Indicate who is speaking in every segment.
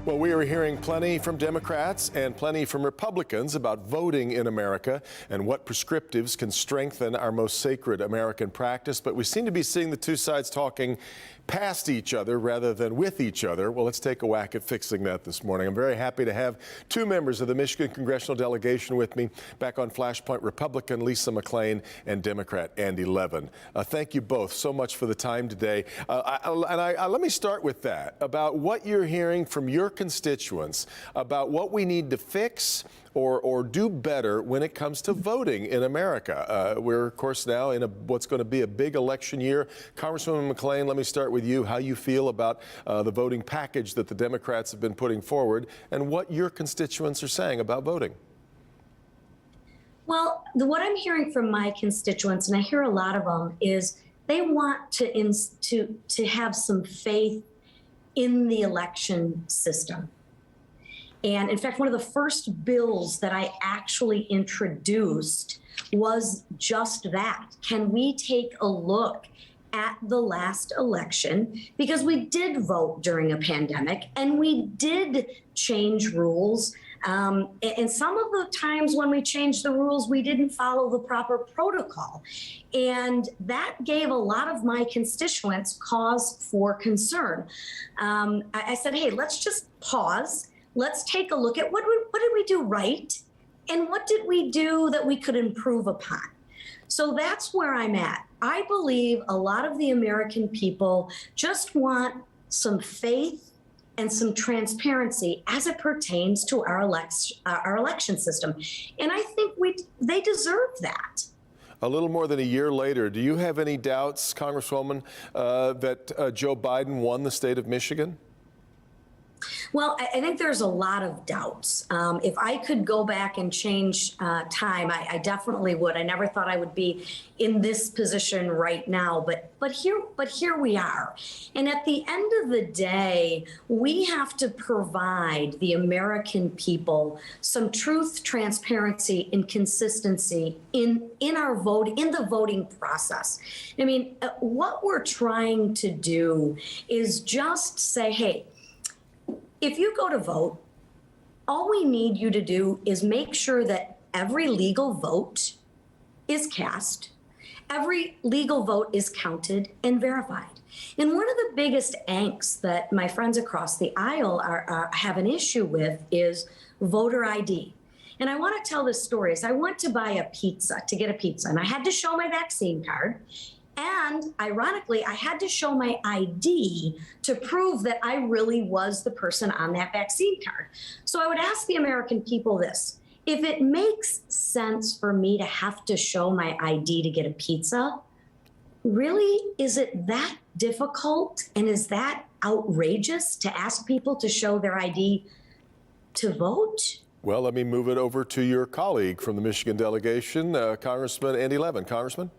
Speaker 1: Well, we are hearing plenty from Democrats and plenty from Republicans about voting in America and what prescriptives can strengthen our most sacred American practice. But we seem to be seeing the two sides talking past each other rather than with each other. Well, let's take a whack at fixing that this morning. I'm very happy to have two members of the Michigan congressional delegation with me. Back on Flashpoint, Republican Lisa McClain and Democrat Andy Levin. Thank you both so much for the time today. Let me start with that, about what you're hearing from your constituents about what we need to fix or do better when it comes to voting in America. We're, of course, now in what's going to be a big election year. Congresswoman McClain, let me start with you. How you feel about the voting package that the Democrats have been putting forward and what your constituents are saying about voting.
Speaker 2: Well, what I'm hearing from my constituents, and I hear a lot of them, is they want to have some faith in the election system. And in fact, one of the first bills that I actually introduced was just that. Can we take a look at the last election? Because we did vote during a pandemic and we did change rules. And some of the times when we changed the rules, we didn't follow the proper protocol. And that gave a lot of my constituents cause for concern. I said, hey, let's just pause. Let's take a look at what did we do right and what did we do that we could improve upon. So that's where I'm at. I believe a lot of the American people just want some faith and some transparency as it pertains to our election system. And I think they deserve that.
Speaker 1: A little more than a year later, do you have any doubts, Congresswoman, that Joe Biden won the state of Michigan?
Speaker 2: Well, I think there's a lot of doubts. If I could go back and change time, I definitely would. I never thought I would be in this position right now, but here we are. And at the end of the day, we have to provide the American people some truth, transparency, and consistency in our vote, in the voting process. I mean, what we're trying to do is just say, hey, if you go to vote, all we need you to do is make sure that every legal vote is cast, every legal vote is counted and verified. And one of the biggest angst that my friends across the aisle have an issue with is voter ID. And I want to tell this story. As I went to buy a pizza, and I had to show my vaccine card. And ironically, I had to show my ID to prove that I really was the person on that vaccine card. So I would ask the American people this: if it makes sense for me to have to show my ID to get a pizza, really, is it that difficult? And is that outrageous to ask people to show their ID to vote?
Speaker 1: Well, let me move it over to your colleague from the Michigan delegation, Congressman Andy Levin. Congressman?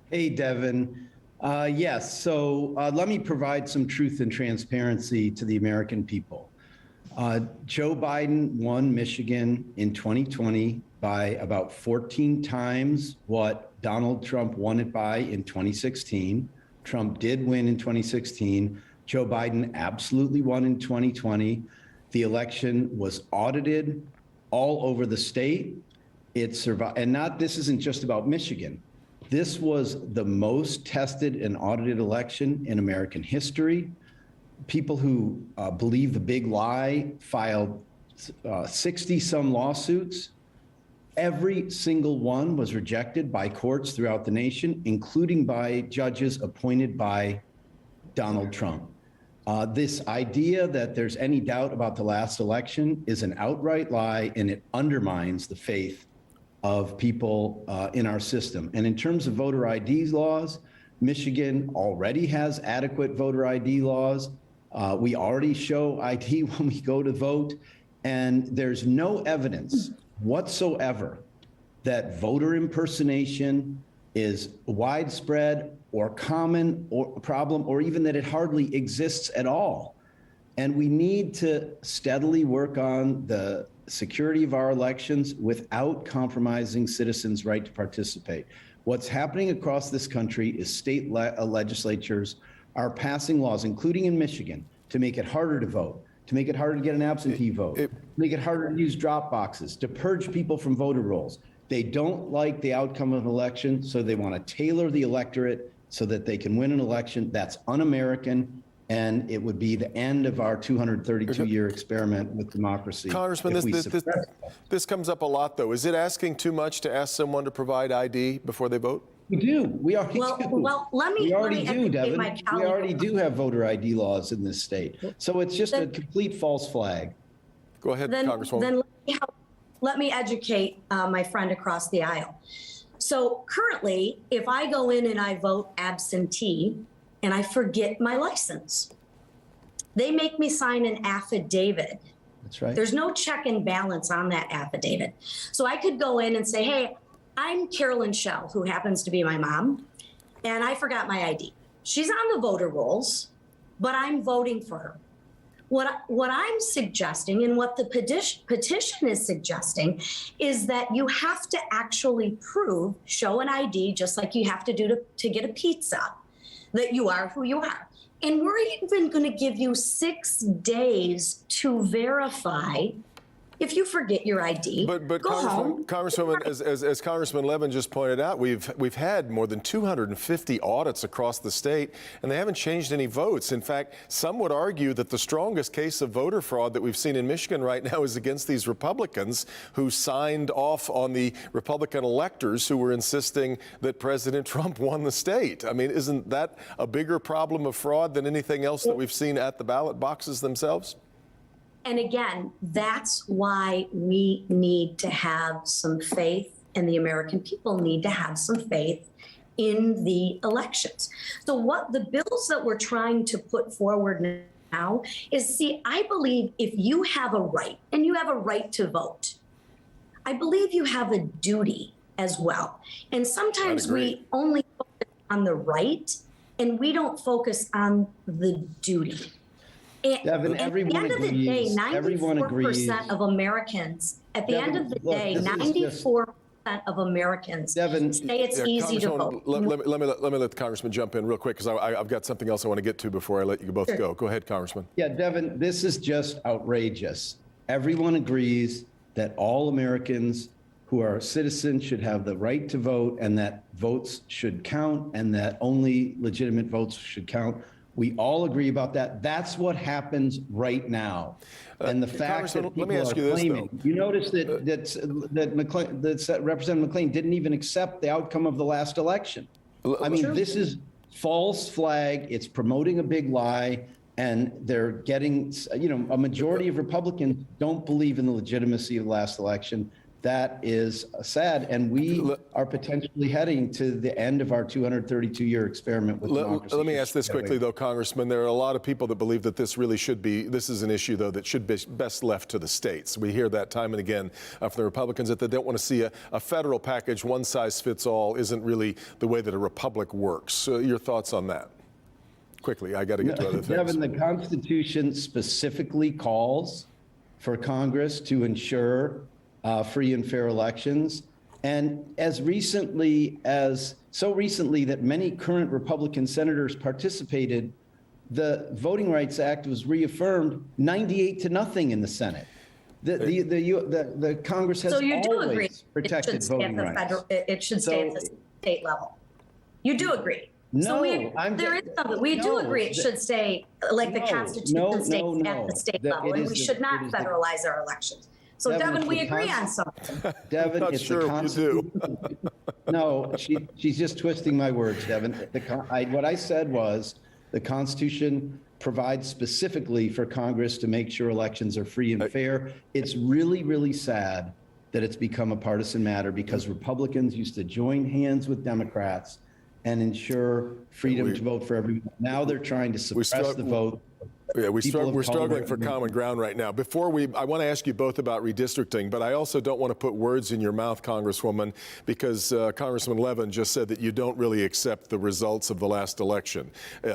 Speaker 3: Hey, Devin. Yes, so let me provide some truth and transparency to the American people. Joe Biden won Michigan in 2020 by about 14 times what Donald Trump won it by in 2016. Trump did win in 2016. Joe Biden absolutely won in 2020. The election was audited all over the state. It survived, and this isn't just about Michigan. This was the most tested and audited election in American history. People who believe the big lie filed 60-some lawsuits. Every single one was rejected by courts throughout the nation, including by judges appointed by Donald Trump. This idea that there's any doubt about the last election is an outright lie, and it undermines the faith of people in our system. And in terms of voter ID laws, Michigan already has adequate voter ID laws. We already show ID when we go to vote, and there's no evidence whatsoever that voter impersonation is widespread or common or a problem, or even that it hardly exists at all. And we need to steadily work on the security of our elections without compromising citizens' right to participate. What's happening across this country is state legislatures are passing laws, including in Michigan, to make it harder to vote, to make it harder to get an absentee vote, to make it harder to use drop boxes, to purge people from voter rolls. They don't like the outcome of an election, so they want to tailor the electorate so that they can win an election. That's un-American, and it would be the end of our 232-year experiment with democracy.
Speaker 1: Congressman, this comes up a lot, though. Is it asking too much to ask someone to provide ID before they vote?
Speaker 3: We do. We already do.
Speaker 2: Well,
Speaker 3: we already do, Devin. We already
Speaker 2: colleague.
Speaker 3: do have voter ID laws in this state. So it's just a complete false flag.
Speaker 1: Go ahead, Congresswoman.
Speaker 2: Then let me educate my friend across the aisle. So currently, if I go in and I vote absentee and I forget my license, they make me sign an affidavit.
Speaker 3: That's right.
Speaker 2: There's no check and balance on that affidavit. So I could go in and say, hey, I'm Carolyn Schell, who happens to be my mom, and I forgot my ID. She's on the voter rolls, but I'm voting for her. What I'm suggesting and what the petition is suggesting is that you have to actually show an ID, just like you have to do to get a pizza, that you are who you are. And we're even going to give you 6 days to verify. If you forget your ID,
Speaker 1: but
Speaker 2: go home.
Speaker 1: Congresswoman, as Congressman Levin just pointed out, we've had more than 250 audits across the state, and they haven't changed any votes. In fact, some would argue that the strongest case of voter fraud that we've seen in Michigan right now is against these Republicans who signed off on the Republican electors who were insisting that President Trump won the state. I mean, isn't that a bigger problem of fraud than anything else that we've seen at the ballot boxes themselves?
Speaker 2: And again, that's why we need to have some faith, and the American people need to have some faith in the elections. So what the bills that we're trying to put forward now is, see, I believe if you have a right, and you have a right to vote, I believe you have a duty as well. And sometimes we only focus on the right, and we don't focus on the duty.
Speaker 3: Devin, everyone agrees. Everyone agrees.
Speaker 2: 94% of Americans, at the end of the day, 94% of Americans say it's easy to vote.
Speaker 1: Let me let the Congressman jump in real quick, because I've got something else I want to get to before I let you both go. Go ahead, Congressman.
Speaker 3: Yeah, Devin, this is just outrageous. Everyone agrees that all Americans who are citizens should have the right to vote, and that votes should count, and that only legitimate votes should count. We all agree about that. That's what happens right now. And the fact that people are claiming, you notice that Representative McClain didn't even accept the outcome of the last election. I mean, this is false flag. It's promoting a big lie. And they're getting, a majority of Republicans don't believe in the legitimacy of the last election. That is sad, and we are potentially heading to the end of our 232-year experiment with democracy.
Speaker 1: Let me ask this quickly, though, Congressman. There are a lot of people that believe that this is an issue, though, that should be best left to the states. We hear that time and again from the Republicans, that they don't want to see a federal package, one size fits all, isn't really the way that a republic works. Your thoughts on that? Quickly, I got to get to other things.
Speaker 3: Devin, the Constitution specifically calls for Congress to ensure free and fair elections. And so recently that many current Republican senators participated, the Voting Rights Act was reaffirmed 98-0 in the Senate. The Congress has always protected voting rights.
Speaker 2: It should stay at the state level. You do agree?
Speaker 3: No,
Speaker 2: we do agree it should stay, like the Constitution states, at the state level, and we should not federalize our elections. So, Devin, we agree on something.
Speaker 3: Devin,
Speaker 1: I'm not sure you do.
Speaker 3: No, she's just twisting my words, Devin. What I said was the Constitution provides specifically for Congress to make sure elections are free and fair. It's really, really sad that it's become a partisan matter, because Republicans used to join hands with Democrats and ensure freedom to vote for everyone. Now they're trying to suppress the vote.
Speaker 1: Yeah, we're struggling for common ground right now. I want to ask you both about redistricting, but I also don't want to put words in your mouth, Congresswoman, because Congressman Levin just said that you don't really accept the results of the last election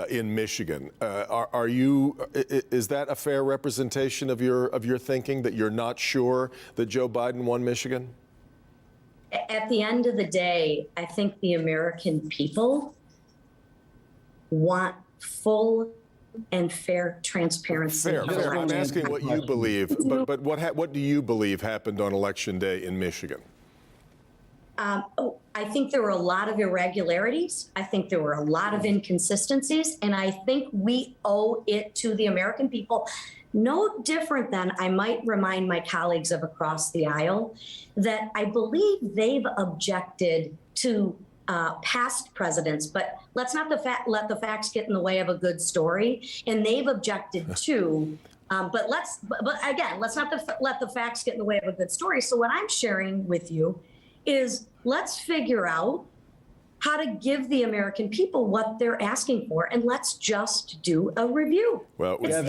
Speaker 1: in Michigan. Is that a fair representation of your thinking, that you're not sure that Joe Biden won Michigan?
Speaker 2: At the end of the day, I think the American people want full and fair transparency.
Speaker 1: Fair.
Speaker 2: of
Speaker 1: I'm
Speaker 2: elections.
Speaker 1: asking what you believe, but what do you believe happened on Election Day in Michigan?
Speaker 2: I think there were a lot of irregularities. I think there were a lot of inconsistencies. And I think we owe it to the American people, no different than I might remind my colleagues of across the aisle, that I believe they've objected to past presidents, but let's not let the facts get in the way of a good story. And they've objected to, but again, let's not let the facts get in the way of a good story. So what I'm sharing with you is let's figure out how to give the American people what they're asking for, and let's just do a review.
Speaker 1: Well, we have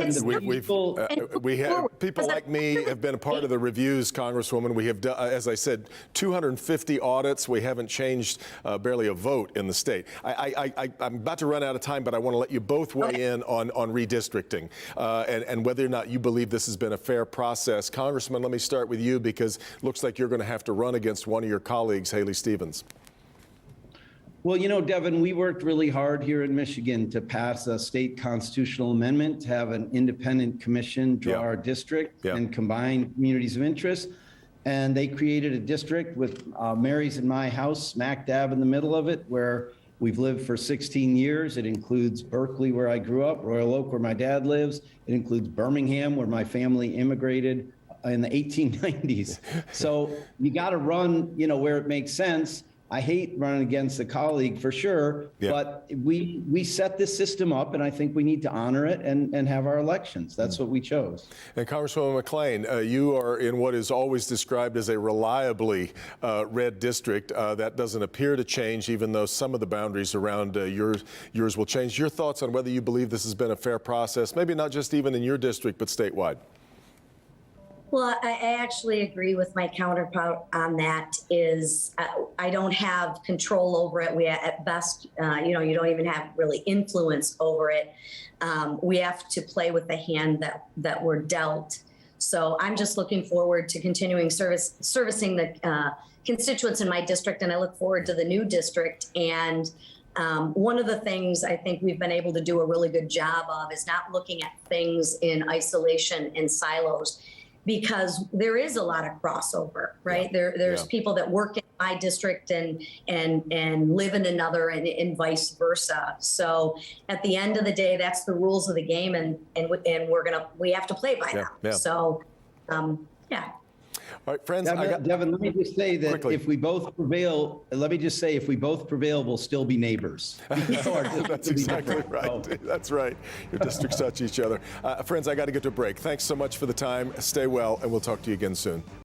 Speaker 1: people like me have been a part of the reviews, Congresswoman. We have, as I said, 250 audits. We haven't changed barely a vote in the state. I'm about to run out of time, but I want to let you both weigh in on redistricting and whether or not you believe this has been a fair process. Congressman, let me start with you because it looks like you're going to have to run against one of your colleagues, Haley Stevens.
Speaker 3: Well, you know, Devin, we worked really hard here in Michigan to pass a state constitutional amendment to have an independent commission draw our district and combine communities of interest. And they created a district with Mary's and my house smack dab in the middle of it, where we've lived for 16 years. It includes Berkeley, where I grew up, Royal Oak, where my dad lives. It includes Birmingham, where my family immigrated in the 1890s. So you got to run, you know, where it makes sense. I hate running against a colleague for sure, but we set this system up, and I think we need to honor it and have our elections. That's what we chose. And
Speaker 1: Congresswoman McClain, you are in what is always described as a reliably red district. That doesn't appear to change, even though some of the boundaries around yours will change. Your thoughts on whether you believe this has been a fair process, maybe not just even in your district, but statewide?
Speaker 2: Well, I actually agree with my counterpart on that. Is I don't have control over it. We at best, you don't even have really influence over it. We have to play with the hand that we're dealt. So I'm just looking forward to continuing servicing the constituents in my district, and I look forward to the new district. And one of the things I think we've been able to do a really good job of is not looking at things in isolation and silos, because there is a lot of crossover, right? There's people that work in my district and live in another, and vice versa. So at the end of the day, that's the rules of the game, and we have to play by them. So
Speaker 1: All right, friends.
Speaker 3: Devin, let me just say that
Speaker 1: quickly,
Speaker 3: if we both prevail, we'll still be neighbors.
Speaker 1: That's exactly right.
Speaker 3: So.
Speaker 1: That's right. Your districts touch each other. Friends, I got to get to a break. Thanks so much for the time. Stay well, and we'll talk to you again soon.